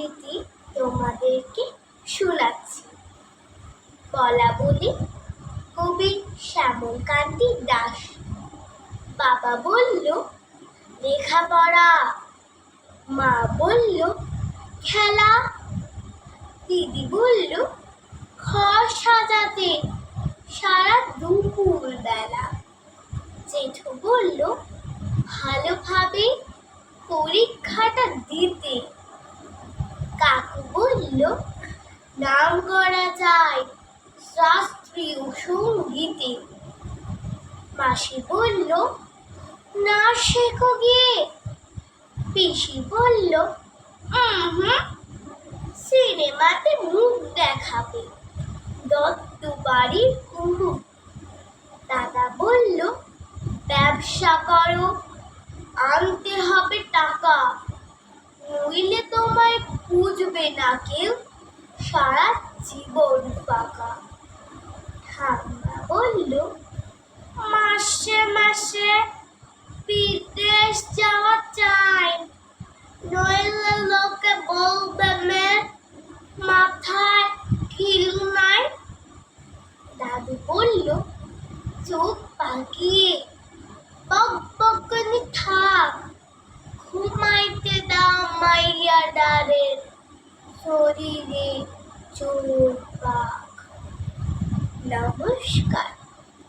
আবৃত্তি তোমাদেরকে শোনাচ্ছি। বলা বলি কবি শ্যামলকান্তি দাস। বাবা বলল লেখাপড়া, মা বলল খেলা, দিদি বলল ঘর সাজাতে সারা দুপুর বেলা, জেঠু বলল ভালোভাবে পরীক্ষাটা দিতে, কাকু বলল নাম করা যায় শাস্ত্রীয় সঙ্গীতে, মাসি বলল নাচ শেখো গিয়ে, পিসি বলল সিনেমাতে মুখ দেখাবে, দত্ত বাড়ির কুহু, দাদা বলল ব্যবসা করো, আনতে হবে টাকা, নইলে তোমায় বুঝবে না কেউ, সারা জীবন ফাঁকা। ঠাম্মা বলল মাসে মাসে বিদেশ যাওয়া চাই, নইলে লোকে বলবে মেয়ে মাথায় খিল নাই। দাদু বলল চোখ পাকিয়ে বকবকানি থাক, ঘুমাইতে দাও মাইয়া ডারের শরীরে চোর পাক। নমস্কার।